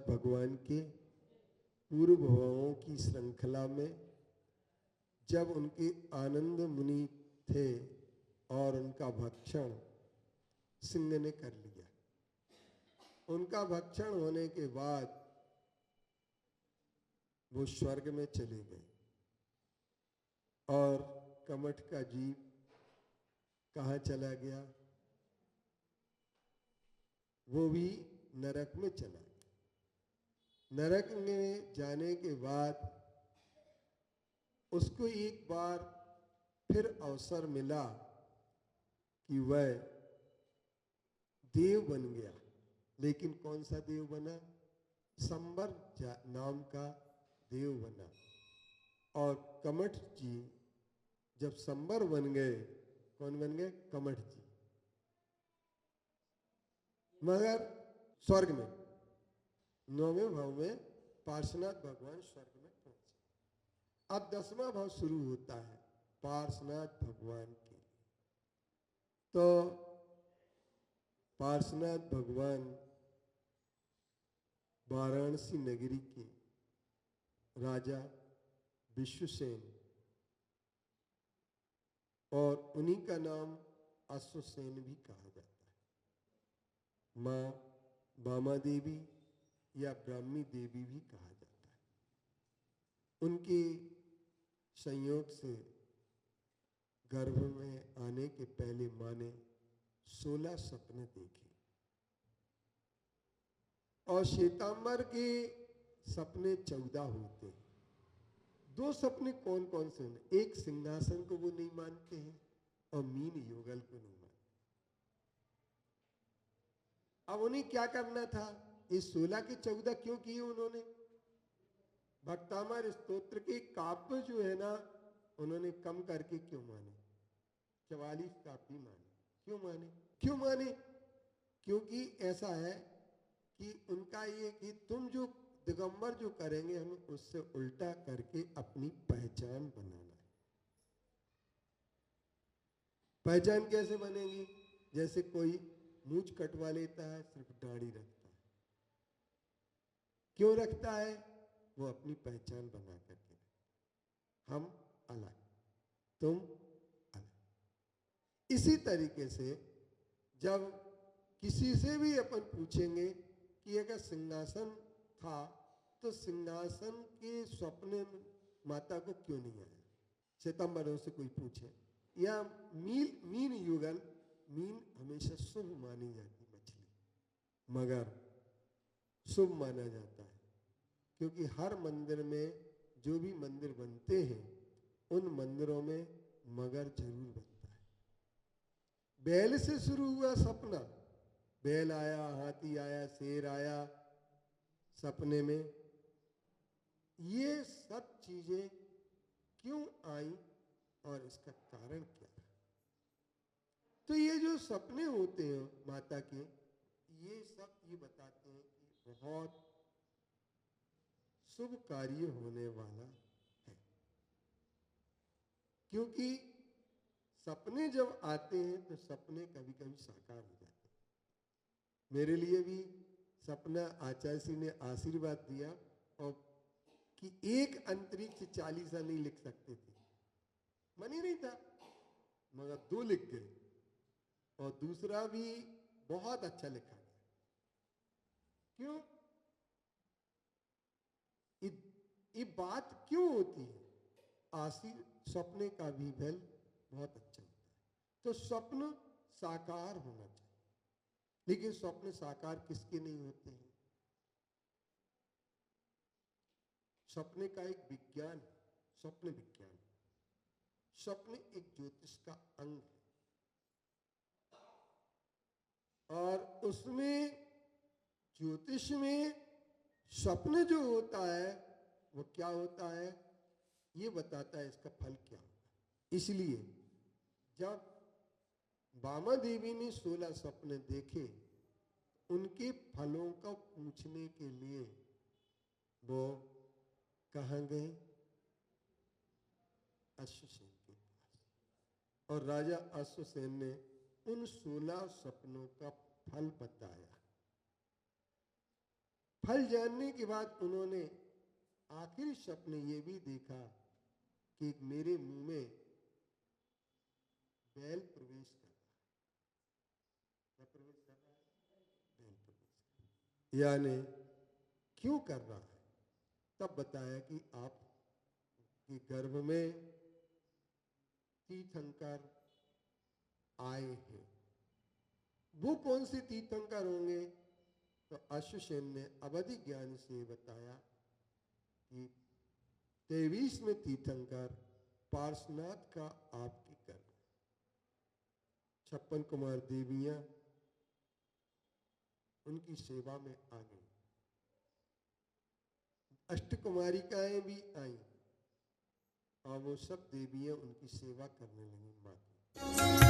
भगवान के पूर्व भवों की श्रृंखला में जब उनके आनंद मुनि थे और उनका भक्षण सिंह ने कर लिया, उनका भक्षण होने के बाद वो स्वर्ग में चले गए और कमठ का जीव कहाँ चला गया? वो भी नरक में चला गया। नरक में जाने के बाद उसको एक बार फिर अवसर मिला कि वह देव बन गया, लेकिन कौन सा देव बना? संबर नाम का देव बना। और कमठ जी जब संबर बन गए, कौन बन गए? कमठ जी, मगर स्वर्ग में 9वें भाव में पार्श्वनाथ भगवान स्वर्ग में पहुंचे। अब 10वां भाव शुरू होता है पार्श्वनाथ भगवान के। तो पार्श्वनाथ भगवान वाराणसी नगरी के राजा विश्वसेन, और उन्हीं का नाम अश्वसेन भी कहा जाता है। मां बामा देवी या ब्राह्मी देवी भी कहा जाता है। उनके संयोग से गर्भ में आने के पहले मां ने 16 सपने देखे, और श्वेतांबर के सपने 14 होते हैं। 2 सपने कौन कौन से हैं? एक सिंहासन को वो नहीं मानते हैं और मीन युगल को नहीं मानते। अब उन्हें क्या करना था? इस 16 के 14 क्यों किए उन्होंने? भक्तामर स्तोत्र के काव्य जो है ना, उन्होंने कम करके क्यों माने? 44 काव्य माने। क्यों माने? क्यों माने? क्योंकि ऐसा है कि उनका ये कि तुम जो दिगंबर जो करेंगे, हमें उससे उल्टा करके अपनी पहचान बनाना है। पहचान कैसे बनेगी? जैसे कोई मूंछ कटवा लेता है, सिर्फ दाढ़ी रखता है। क्यों रखता है? वो अपनी पहचान बना करके, हम अलग, तुम अलग। इसी तरीके से जब किसी से भी अपन पूछेंगे कि अगर सिंहासन था तो सिंहासन के स्वप्न माता को क्यों नहीं आया? श्वेतांबरों से कोई पूछे, या मीन युगल, मीन हमेशा शुभ मानी जाती मछली, मगर शुभ माना जाता है क्योंकि हर मंदिर में, जो भी मंदिर बनते हैं, उन मंदिरों में मगर जरूर बनता है। बैल से शुरू हुआ सपना, बैल आया, हाथी आया, शेर आया सपने में। ये सब चीजें क्यों आई और इसका कारण क्या है? तो ये जो सपने होते हैं माता के, ये सब ये बताते हैं कि बहुत शुभ कार्य होने वाला है। क्योंकि सपने जब आते हैं तो सपने कभी कभी साकार हो जाते हैं। मेरे लिए भी सपना आचार्य जी ने आशीर्वाद दिया, और कि एक अंतरिक्ष 40 नहीं लिख सकते थे, मन ही नहीं था, मगर 2 लिख गए, और दूसरा भी बहुत अच्छा लिखा गया। क्यों? ये बात क्यों होती है? सपने का भी फल बहुत अच्छा होता है। तो स्वप्न साकार होना चाहिए, लेकिन स्वप्न साकार किसके नहीं होते हैं? सपने का एक विज्ञान, स्वप्न विज्ञान। स्वप्न एक ज्योतिष का अंग है, और उसमें ज्योतिष में स्वप्न जो होता है वो क्या होता है, ये बताता है इसका फल क्या होगा। इसलिए जब बामा देवी ने 16 सपने देखे, उनके फलों को पूछने के लिए वो कहाँ गए? अश्वसेन के पास। और राजा अश्वसेन ने उन 16 सपनों का फल बताया। फल जानने के बाद उन्होंने आखिरी सपने ये भी देखा कि मेरे मुंह में बैल प्रवेश कर रहा है। क्या प्रवेश कर रहा है? बैल प्रवेश कर रहा है। यानी क्यों कर रहा है? तब बताया कि आप के गर्भ में तीर्थंकर आए हैं। वो कौन से तीर्थंकर होंगे? तो अश्वसेन ने अवधि ज्ञान से बताया कि 23वें तीर्थंकर पार्श्वनाथ का आपके गर्भ, 56 कुमार देवियां उनकी सेवा में आ गई, अष्टकुमारिकाएं भी आई और वो सब देवियां उनकी सेवा करने लगी मां की।